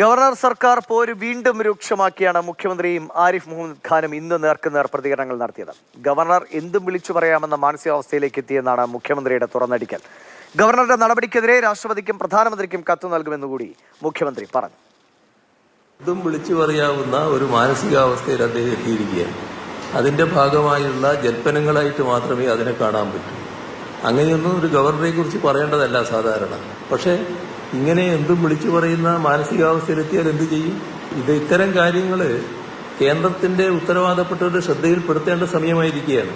Governor സർക്കാർ പോര് വീണ്ടും രൂക്ഷമാക്കിയാണ് മുഖ്യമന്ത്രിയും ആരിഫ് മുഹമ്മദ് ഖാനും ഇന്ന് നേർക്കുനേർ പ്രതികരണങ്ങൾ നടത്തിയത്. ഗവർണർ എന്തും വിളിച്ചു പറയാമെന്ന മാനസികാവസ്ഥയിലേക്ക് എത്തിയെന്നാണ് മുഖ്യമന്ത്രിയുടെ തുറന്നടിക്കൽ. ഗവർണറുടെ നടപടിക്കെതിരെ രാഷ്ട്രപതിക്കും പ്രധാനമന്ത്രിക്കും കത്ത് നൽകുമെന്നുകൂടി മുഖ്യമന്ത്രി പറഞ്ഞു. എന്തും വിളിച്ചു പറയാവുന്ന ഒരു മാനസികാവസ്ഥയിൽ അദ്ദേഹം എത്തിയിരിക്കുകയാണ്. അതിന്റെ ഭാഗമായുള്ള ജൽപ്പനങ്ങളായിട്ട് മാത്രമേ അതിനെ കാണാൻ പറ്റൂ. അങ്ങനെയൊന്നും ഒരു ഗവർണറെ കുറിച്ച് പറയേണ്ടതല്ല സാധാരണ. പക്ഷേ ഇങ്ങനെ എന്തും വിളിച്ചു പറയുന്ന മാനസികാവസ്ഥയിലെത്തിയാൽ എന്ത് ചെയ്യും? ഇത്തരം കാര്യങ്ങൾ കേന്ദ്രത്തിന്റെ ഉത്തരവാദപ്പെട്ടവരുടെ ശ്രദ്ധയിൽപ്പെടുത്തേണ്ട സമയമായിരിക്കുകയാണ്.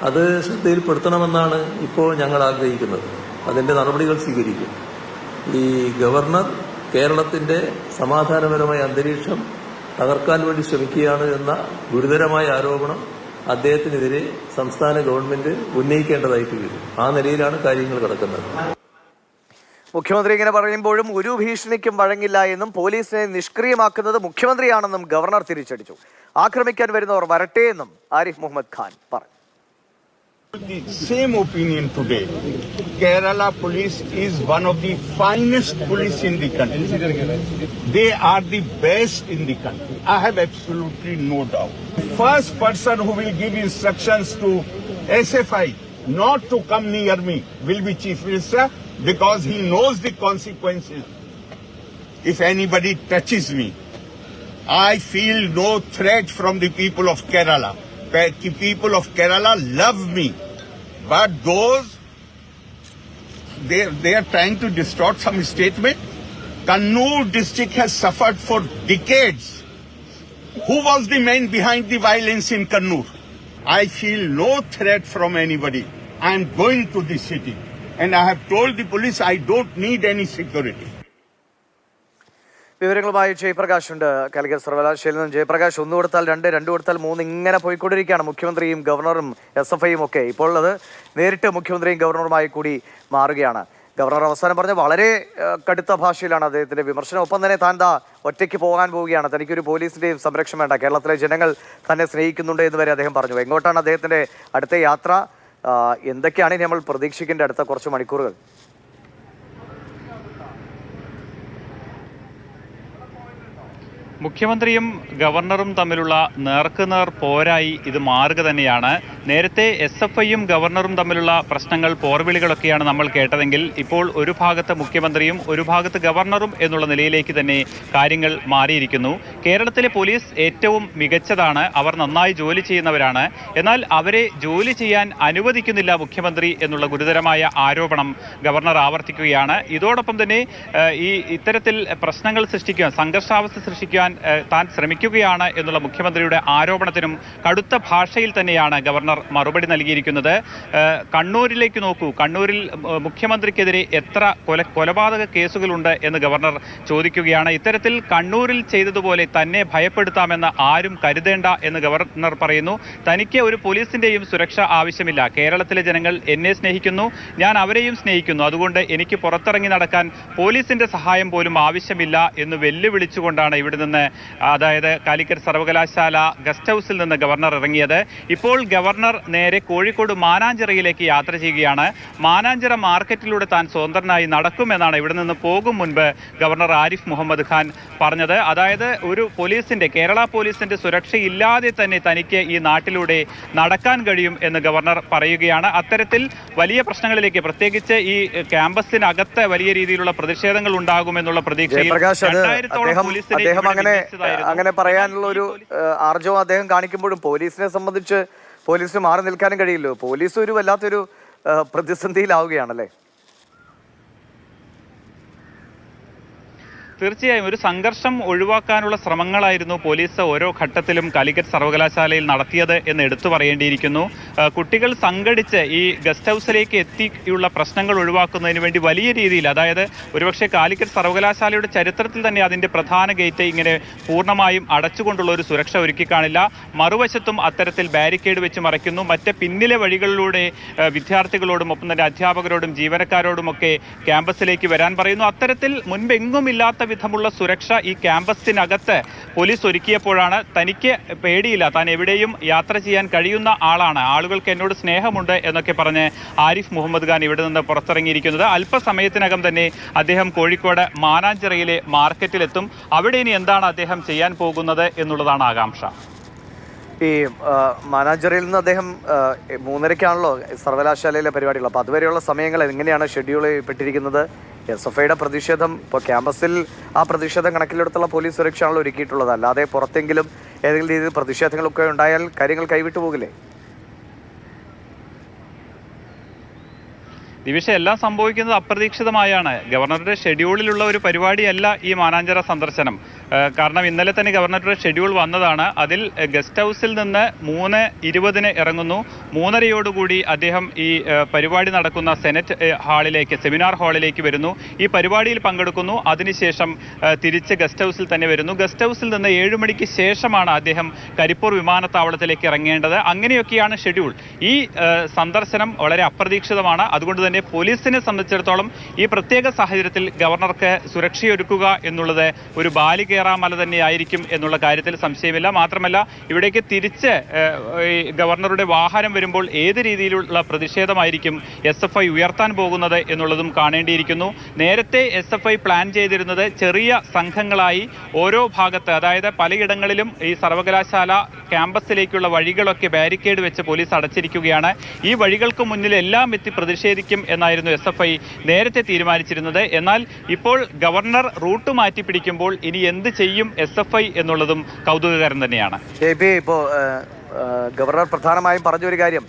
അത് ശ്രദ്ധയിൽപ്പെടുത്തണമെന്നാണ് ഇപ്പോൾ ഞങ്ങൾ ആഗ്രഹിക്കുന്നത്. അതിന്റെ നടപടികൾ സ്വീകരിക്കും. ഈ ഗവർണർ കേരളത്തിന്റെ സമാധാനപരമായ അന്തരീക്ഷം തകർക്കാൻ വേണ്ടി ശ്രമിക്കുകയാണ് എന്ന ഗുരുതരമായ ആരോപണം അദ്ദേഹത്തിനെതിരെ സംസ്ഥാന ഗവൺമെന്റ് ഉന്നയിക്കേണ്ടതായിട്ട് വരും. ആ നിലയിലാണ് കാര്യങ്ങൾ കിടക്കുന്നത്. മുഖ്യമന്ത്രി ഇങ്ങനെ പറയുമ്പോഴും ഒരു ഭീഷണിക്കും വഴങ്ങില്ല എന്നും പോലീസിനെ നിഷ്ക്രിയമാക്കുന്നത് മുഖ്യമന്ത്രിയാണെന്നും ഗവർണർ തിരിച്ചടിച്ചു. ആക്രമിക്കാൻ വരുന്നവർ വരട്ടെ എന്നും ആരിഫ് മുഹമ്മദ് ഖാൻ പറഞ്ഞു. The same opinion today. Kerala police is one of the finest police in the country. They are the best in the country. I have absolutely no doubt. The first person who will give instructions to SFI not to come near me will be Chief Minister, because he knows the consequences if anybody touches me. I feel no threat from the people of Kerala. The people of Kerala love me, but those they are trying to distort some statement. Kannur district has suffered for decades. Who was the man behind the violence in Kannur? I feel no threat from anybody. I am going to the city and I have told the police I don't need any security. വിവരങ്ങളുമായി ജയപ്രകാശ് ഉണ്ട്. കാലിക്കറ്റ് സർവകലാശാലയിൽ നിന്ന് ജയപ്രകാശ്, 1 കൊടുത്താൽ 2, 2 കൊടുത്താൽ 3 ഇങ്ങനെ പോയിക്കൊണ്ടിരിക്കുകയാണ് മുഖ്യമന്ത്രിയും ഗവർണറും SFIയും ഒക്കെ. ഇപ്പോൾ അത് നേരിട്ട് മുഖ്യമന്ത്രിയും ഗവർണറുമായി കൂടി മാറുകയാണ്. ഗവർണർ അവസാനം പറഞ്ഞ വളരെ കടുത്ത ഭാഷയിലാണ് അദ്ദേഹത്തിന്റെ വിമർശനം. ഒപ്പം തന്നെ താൻ ഒറ്റയ്ക്ക് പോകാൻ പോവുകയാണ്, തനിക്കൊരു പോലീസിന്റെയും സംരക്ഷണം വേണ്ട, കേരളത്തിലെ ജനങ്ങൾ തന്നെ സ്നേഹിക്കുന്നുണ്ട് എന്ന് വരെ അദ്ദേഹം പറഞ്ഞു. എങ്ങോട്ടാണ് അദ്ദേഹത്തിന്റെ അടുത്ത യാത്ര? എന്തൊക്കെയാണ് ഇനി നമ്മൾ പ്രതീക്ഷിക്കേണ്ട അടുത്ത കുറച്ച് മണിക്കൂറുകൾ? മുഖ്യമന്ത്രിയും ഗവർണറും തമ്മിലുള്ള നേർക്കുനേർ പോരായി ഇത് മാറുക തന്നെയാണ്. നേരത്തെ SFIയും ഗവർണറും തമ്മിലുള്ള പ്രശ്നങ്ങൾ, പോർവിളികളൊക്കെയാണ് നമ്മൾ കേട്ടതെങ്കിൽ ഇപ്പോൾ ഒരു ഭാഗത്ത് മുഖ്യമന്ത്രിയും ഒരു ഭാഗത്ത് ഗവർണറും എന്നുള്ള നിലയിലേക്ക് തന്നെ കാര്യങ്ങൾ മാറിയിരിക്കുന്നു. കേരളത്തിലെ പോലീസ് ഏറ്റവും മികച്ചതാണ്, അവർ നന്നായി ജോലി ചെയ്യുന്നവരാണ്. എന്നാൽ അവരെ ജോലി ചെയ്യാൻ അനുവദിക്കുന്നില്ല മുഖ്യമന്ത്രി എന്നുള്ള ഗുരുതരമായ ആരോപണം ഗവർണർ ആവർത്തിക്കുകയാണ്. ഇതോടൊപ്പം തന്നെ ഇത്തരത്തിൽ പ്രശ്നങ്ങൾ സൃഷ്ടിക്കാൻ, സംഘർഷാവസ്ഥ സൃഷ്ടിക്കാൻ താൻ ശ്രമിക്കുകയാണ് എന്നുള്ള മുഖ്യമന്ത്രിയുടെ ആരോപണത്തിനും കടുത്ത ഭാഷയിൽ തന്നെയാണ് ഗവർണർ മറുപടി നൽകിയിരിക്കുന്നത്. കണ്ണൂരിലേക്ക് നോക്കൂ, കണ്ണൂരിൽ മുഖ്യമന്ത്രിക്കെതിരെ എത്ര കൊലപാതക കേസുകളുണ്ട് എന്ന് ഗവർണർ ചോദിക്കുകയാണ്. ഇത്തരത്തിൽ കണ്ണൂരിൽ ചെയ്തതുപോലെ തന്നെ ഭയപ്പെടുത്താമെന്ന് ആരും കരുതേണ്ട എന്ന് ഗവർണർ പറയുന്നു. തനിക്ക് ഒരു പോലീസിന്റെയും സുരക്ഷ ആവശ്യമില്ല, കേരളത്തിലെ ജനങ്ങൾ എന്നെ സ്നേഹിക്കുന്നു, ഞാൻ അവരെയും സ്നേഹിക്കുന്നു, അതുകൊണ്ട് എനിക്ക് പുറത്തിറങ്ങി നടക്കാൻ പോലീസിന്റെ സഹായം പോലും ആവശ്യമില്ല എന്ന് വെല്ലുവിളിച്ചുകൊണ്ടാണ് ഇവിടെ നിന്ന്, അതായത് കാലിക്കറ്റ് സർവകലാശാല ഗസ്റ്റ് ഹൗസിൽ നിന്ന് ഗവർണർ ഇറങ്ങിയത്. ഇപ്പോൾ ഗവർണർ നേരെ കോഴിക്കോട് മാനാഞ്ചിറയിലേക്ക് യാത്ര ചെയ്യുകയാണ്. മാനാഞ്ചിറ മാർക്കറ്റിലൂടെ താൻ സ്വതന്ത്രനായി നടക്കുമെന്നാണ് ഇവിടെ നിന്ന് പോകും മുൻപ് ഗവർണർ ആരിഫ് മുഹമ്മദ് ഖാൻ പറഞ്ഞത്. അതായത് ഒരു പോലീസിന്റെ, കേരള പോലീസിന്റെ സുരക്ഷയില്ലാതെ തന്നെ തനിക്ക് ഈ നാട്ടിലൂടെ നടക്കാൻ കഴിയും എന്ന് ഗവർണർ പറയുകയാണ്. അത്തരത്തിൽ വലിയ പ്രശ്നങ്ങളിലേക്ക്, പ്രത്യേകിച്ച് ഈ ക്യാമ്പസിനകത്ത് വലിയ രീതിയിലുള്ള പ്രതിഷേധങ്ങൾ ഉണ്ടാകുമെന്നുള്ള പ്രതീക്ഷയിൽ അങ്ങനെ പറയാനുള്ള ഒരു ആർജവം അദ്ദേഹം കാണിക്കുമ്പോഴും പോലീസിനെ സംബന്ധിച്ച് പോലീസിന് മാറി നിൽക്കാനും കഴിയില്ലോ. പോലീസ് ഒരു വല്ലാത്തൊരു പ്രതിസന്ധിയിലാവുകയാണല്ലേ? തീർച്ചയായും ഒരു സംഘർഷം ഒഴിവാക്കാനുള്ള ശ്രമങ്ങളായിരുന്നു പോലീസ് ഓരോ ഘട്ടത്തിലും കാലിക്കറ്റ് സർവകലാശാലയിൽ നടത്തിയത് എന്ന് എടുത്തു പറയേണ്ടിയിരിക്കുന്നു. കുട്ടികൾ സംഘടിച്ച് ഈ ഗസ്റ്റ് ഹൗസിലേക്ക് എത്തിയുള്ള പ്രശ്നങ്ങൾ ഒഴിവാക്കുന്നതിന് വേണ്ടി വലിയ രീതിയിൽ, അതായത് ഒരുപക്ഷെ കാലിക്കറ്റ് സർവകലാശാലയുടെ ചരിത്രത്തിൽ തന്നെ അതിൻ്റെ പ്രധാന ഗേറ്റ് ഇങ്ങനെ പൂർണ്ണമായും അടച്ചുകൊണ്ടുള്ള ഒരു സുരക്ഷ ഒരുക്കി കാണില്ല. മറുവശത്തും അത്തരത്തിൽ ബാരിക്കേഡ് വെച്ച് മറയ്ക്കുന്നു. മറ്റ് പിന്നിലെ വഴികളിലൂടെ വിദ്യാർത്ഥികളോടും ഒപ്പം തന്നെ അധ്യാപകരോടും ജീവനക്കാരോടുമൊക്കെ ക്യാമ്പസിലേക്ക് വരാൻ പറയുന്നു. അത്തരത്തിൽ മുൻപെങ്ങുമില്ലാത്ത വിധമുള്ള സുരക്ഷ ഈ ക്യാമ്പസിനകത്ത് പോലീസ് ഒരുക്കിയപ്പോഴാണ് തനിക്ക് പേടിയില്ല, താൻ എവിടെയും യാത്ര ചെയ്യാൻ കഴിയുന്ന ആളാണ്, ആളുകൾക്ക് എന്നോട് സ്നേഹമുണ്ട് എന്നൊക്കെ പറഞ്ഞ് ആരിഫ് മുഹമ്മദ് ഖാൻ ഇവിടെ നിന്ന് പുറത്തിറങ്ങിയിരിക്കുന്നത്. അല്പസമയത്തിനകം തന്നെ അദ്ദേഹം കോഴിക്കോട് മാനാഞ്ചിറയിലെ മാർക്കറ്റിലെത്തും. അവിടെ ഇനി എന്താണ് അദ്ദേഹം ചെയ്യാൻ പോകുന്നത് എന്നുള്ളതാണ് ആകാംക്ഷ. ഈ മാനാഞ്ചിറയിൽ നിന്ന് അദ്ദേഹം 3:30-ക്കാണല്ലോ സർവകലാശാലയിലെ പരിപാടികൾ. അപ്പോൾ അതുവരെയുള്ള സമയങ്ങൾ എങ്ങനെയാണ് ഷെഡ്യൂൾ ചെയ്യപ്പെട്ടിരിക്കുന്നത്? SFIയുടെ പ്രതിഷേധം ഇപ്പോൾ ക്യാമ്പസിൽ ആ പ്രതിഷേധം കണക്കിലെടുത്തുള്ള പോലീസ് സുരക്ഷയാണല്ലോ ഒരുക്കിയിട്ടുള്ളത്. അല്ലാതെ പുറത്തെങ്കിലും ഏതെങ്കിലും രീതിയിൽ പ്രതിഷേധങ്ങളൊക്കെ ഉണ്ടായാൽ കാര്യങ്ങൾ കൈവിട്ടു പോകില്ലേ? ദിവിഷ, എല്ലാം സംഭവിക്കുന്നത് അപ്രതീക്ഷിതമായാണ്. ഗവർണറുടെ ഷെഡ്യൂളിലുള്ള ഒരു പരിപാടിയല്ല ഈ മാനാഞ്ചിറ സന്ദർശനം. കാരണം ഇന്നലെ തന്നെ ഗവർണറുടെ ഷെഡ്യൂൾ വന്നതാണ്. അതിൽ ഗസ്റ്റ് ഹൗസിൽ നിന്ന് 3:20 ഇറങ്ങുന്നു. 3:30 അദ്ദേഹം ഈ പരിപാടി നടക്കുന്ന സെനറ്റ് ഹാളിലേക്ക്, സെമിനാർ ഹാളിലേക്ക് വരുന്നു. ഈ പരിപാടിയിൽ പങ്കെടുക്കുന്നു. അതിനുശേഷം തിരിച്ച് ഗസ്റ്റ് ഹൗസിൽ തന്നെ വരുന്നു. ഗസ്റ്റ് ഹൗസിൽ നിന്ന് 7 മണിക്ക് ശേഷമാണ് അദ്ദേഹം കരിപ്പൂർ വിമാനത്താവളത്തിലേക്ക് ഇറങ്ങേണ്ടത്. അങ്ങനെയൊക്കെയാണ് ഷെഡ്യൂൾ. ഈ സന്ദർശനം വളരെ അപ്രതീക്ഷിതമാണ്. അതുകൊണ്ട് തന്നെ പോലീസിനെ സംബന്ധിച്ചിടത്തോളം ഈ പ്രത്യേക സാഹചര്യത്തിൽ ഗവർണർക്ക് സുരക്ഷയൊരുക്കുക എന്നുള്ളത് ഒരു ബാലികേറാമല തന്നെയായിരിക്കും എന്നുള്ള കാര്യത്തിൽ സംശയമില്ല. മാത്രമല്ല, ഇവിടേക്ക് തിരിച്ച് ഈ ഗവർണറുടെ വാഹനം വരുമ്പോൾ ഏത് രീതിയിലുള്ള പ്രതിഷേധമായിരിക്കും SFI ഉയർത്താൻ പോകുന്നത് എന്നുള്ളതും കാണേണ്ടിയിരിക്കുന്നു. നേരത്തെ SFI പ്ലാൻ ചെയ്തിരുന്നത് ചെറിയ സംഘങ്ങളായി ഓരോ ഭാഗത്ത്, അതായത് പലയിടങ്ങളിലും ഈ സർവകലാശാല ക്യാമ്പസിലേക്കുള്ള വഴികളൊക്കെ ബാരിക്കേഡ് വെച്ച് പോലീസ് അടച്ചിരിക്കുകയാണ്. ഈ വഴികൾക്ക് മുന്നിൽ എല്ലാം എത്തി പ്രതിഷേധിക്കും എന്നായിരുന്നു SFI നേരത്തെ തീരുമാനിച്ചിരുന്നത്. എന്നാൽ ഇപ്പോൾ ഗവർണർ റൂട്ട് മാറ്റി പിടിക്കുമ്പോൾ ഇനി എന്ത് ചെയ്യും SFI എന്നുള്ളതും കൗതുകകരം തന്നെയാണ്. ഇപ്പോൾ ഗവർണർ പ്രധാനമായും പറഞ്ഞൊരു കാര്യം,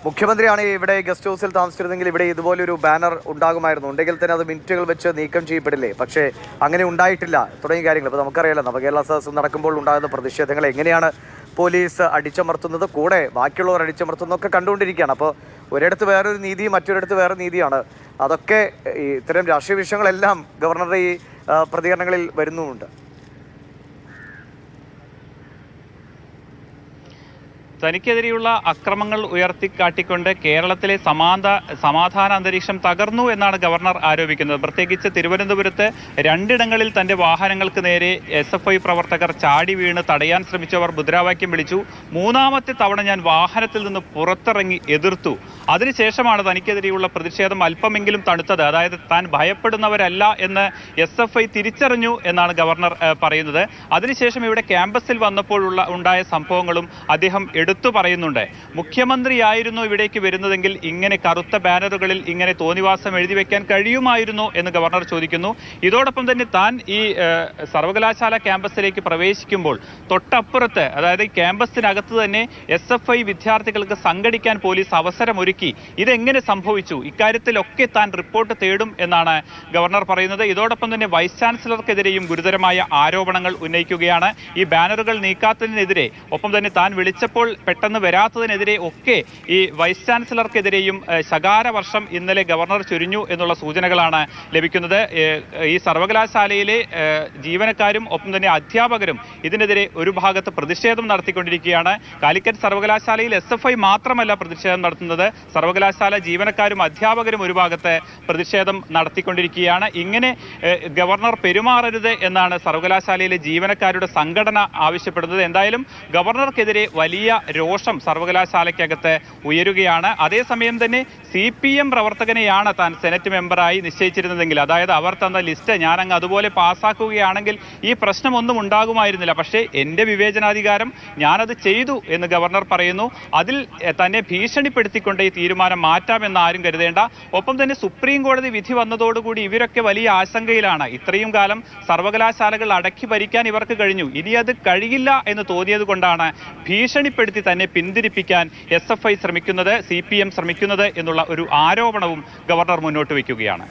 മുഖ്യമന്ത്രിയാണ് ഇവിടെ ഗസ്റ്റ് ഹൗസിൽ താമസിച്ചിരുന്നെങ്കിൽ ഇവിടെ ഇതുപോലൊരു ബാനർ ഉണ്ടാകുമായിരുന്നു, ഉണ്ടെങ്കിൽ തന്നെ അത് മിനിറ്റുകൾ വെച്ച് നീക്കം ചെയ്യപ്പെടില്ലേ? പക്ഷേ അങ്ങനെ ഉണ്ടായിട്ടില്ല തുടങ്ങിയ കാര്യങ്ങൾ. ഇപ്പോൾ നമുക്കറിയാലോ, നവകേരള സദസ്സ് നടക്കുമ്പോൾ ഉണ്ടാകുന്ന പ്രതിഷേധങ്ങൾ എങ്ങനെയാണ് പോലീസ് അടിച്ചമർത്തുന്നത്, കൂടെ ബാക്കിയുള്ളവർ അടിച്ചമർത്തുന്നതൊക്കെ കണ്ടുകൊണ്ടിരിക്കുകയാണ്. അപ്പോൾ ഒരിടത്ത് വേറൊരു നീതി, മറ്റൊരിടത്ത് വേറെ നീതിയാണ്. അതൊക്കെ ഇത്തരം രാഷ്ട്രീയ വിഷയങ്ങളെല്ലാം ഗവർണറുടെ ഈ പ്രതികരണങ്ങളിൽ വരുന്നുമുണ്ട്. തനിക്കെതിരെയുള്ള അക്രമങ്ങൾ ഉയർത്തിക്കാട്ടിക്കൊണ്ട് കേരളത്തിലെ സമാധാന അന്തരീക്ഷം തകർന്നു എന്നാണ് ഗവർണർ ആരോപിക്കുന്നത്. പ്രത്യേകിച്ച് തിരുവനന്തപുരത്ത് 2 ഇടങ്ങളിൽ തന്റെ വാഹനങ്ങൾക്ക് നേരെ SFI പ്രവർത്തകർ ചാടി വീണ് തടയാൻ ശ്രമിച്ചവർ മുദ്രാവാക്യം വിളിച്ചു. 3ാമത്തെ തവണ ഞാൻ വാഹനത്തിൽ നിന്ന് പുറത്തിറങ്ങി എതിർത്തു. അതിനുശേഷമാണ് തനിക്കെതിരെയുള്ള പ്രതിഷേധം അല്പമെങ്കിലും തണുത്തത്. അതായത് താൻ ഭയപ്പെടുന്നവരല്ല എന്ന് SFI തിരിച്ചറിഞ്ഞു എന്നാണ് ഗവർണർ പറയുന്നത്. അതിനുശേഷം ഇവിടെ ക്യാമ്പസിൽ വന്നപ്പോഴുള്ള ഉണ്ടായ സംഭവങ്ങളും അദ്ദേഹം എടുത്തു പറയുന്നുണ്ട്. മുഖ്യമന്ത്രിയായിരുന്നു ഇവിടേക്ക് വരുന്നതെങ്കിൽ ഇങ്ങനെ കറുത്ത ബാനറുകളിൽ ഇങ്ങനെ തോന്നിവാസം എഴുതി വെക്കാൻ കഴിയുമായിരുന്നു എന്ന് ഗവർണർ ചോദിക്കുന്നു. ഇതോടൊപ്പം തന്നെ താൻ ഈ സർവകലാശാല ക്യാമ്പസിലേക്ക് പ്രവേശിക്കുമ്പോൾ തൊട്ടപ്പുറത്ത്, അതായത് ക്യാമ്പസിനകത്ത് തന്നെ SFI വിദ്യാർത്ഥികൾക്ക് സംഘടിക്കാൻ പോലീസ് അവസരമൊരുക്കി. ഇതെങ്ങനെ സംഭവിച്ചു? ഇക്കാര്യത്തിലൊക്കെ താൻ റിപ്പോർട്ട് തേടും എന്നാണ് ഗവർണർ പറയുന്നത്. ഇതോടൊപ്പം തന്നെ വൈസ് ചാൻസലർക്കെതിരെയും ഗുരുതരമായ ആരോപണങ്ങൾ ഉന്നയിക്കുകയാണ്. ഈ ബാനറുകൾ നീക്കാത്തതിനെതിരെ, ഒപ്പം തന്നെ താൻ വിളിച്ചപ്പോൾ പെട്ടെന്ന് വരാത്തതിനെതിരെ ഒക്കെ ഈ വൈസ് ചാൻസലർക്കെതിരെയും ശകാരവർഷം ഇന്നലെ ഗവർണർ ചൊരിഞ്ഞു എന്നുള്ള സൂചനകളാണ് ലഭിക്കുന്നത്. ഈ സർവകലാശാലയിലെ ജീവനക്കാരും ഒപ്പം തന്നെ അധ്യാപകരും ഇതിനെതിരെ ഒരു ഭാഗത്ത് പ്രതിഷേധം നടത്തിക്കൊണ്ടിരിക്കുകയാണ്. കാലിക്കറ്റ് സർവകലാശാലയിൽ SFI മാത്രമല്ല പ്രതിഷേധം നടത്തുന്നത്, സർവകലാശാല ജീവനക്കാരും അധ്യാപകരും ഒരു ഭാഗത്ത് പ്രതിഷേധം നടത്തിക്കൊണ്ടിരിക്കുകയാണ്. ഇങ്ങനെ ഗവർണർ പെരുമാറരുത് എന്നാണ് സർവകലാശാലയിലെ ജീവനക്കാരുടെ സംഘടന ആവശ്യപ്പെടുന്നത്. എന്തായാലും ഗവർണർക്കെതിരെ വലിയ രോഷം സർവകലാശാലയ്ക്കകത്ത് ഉയരുകയാണ്. അതേസമയം തന്നെ CPM പ്രവർത്തകനെയാണ് താൻ സെനറ്റ് മെമ്പറായി നിശ്ചയിച്ചിരുന്നതെങ്കിൽ, അതായത് അവർ തന്ന ലിസ്റ്റ് ഞാനങ്ങ് അതുപോലെ പാസ്സാക്കുകയാണെങ്കിൽ ഈ പ്രശ്നമൊന്നും ഉണ്ടാകുമായിരുന്നില്ല. പക്ഷേ എൻ്റെ വിവേചനാധികാരം ഞാനത് ചെയ്തു എന്ന് ഗവർണർ പറയുന്നു. അതിൽ തന്നെ ഭീഷണിപ്പെടുത്തിക്കൊണ്ട് ഈ തീരുമാനം മാറ്റാമെന്ന് ആരും കരുതേണ്ട. ഒപ്പം തന്നെ സുപ്രീം കോടതി വിധി വന്നതോടുകൂടി ഇവരൊക്കെ വലിയ ആശങ്കയിലാണ്. ഇത്രയും കാലം സർവകലാശാലകൾ അടക്കി ഭരിക്കാൻ ഇവർക്ക് കഴിഞ്ഞു, ഇനി അത് കഴിയില്ല എന്ന് തോന്നിയത് കൊണ്ടാണ് ഭീഷണിപ്പെടുത്തി തന്നെ പിന്തിരിപ്പിക്കാൻ SFI ശ്രമിക്കുന്നത്, CPM ശ്രമിക്കുന്നത് എന്നുള്ള ഒരു ആരോപണവും ഗവർണർ മുന്നോട്ട് വയ്ക്കുകയാണ്.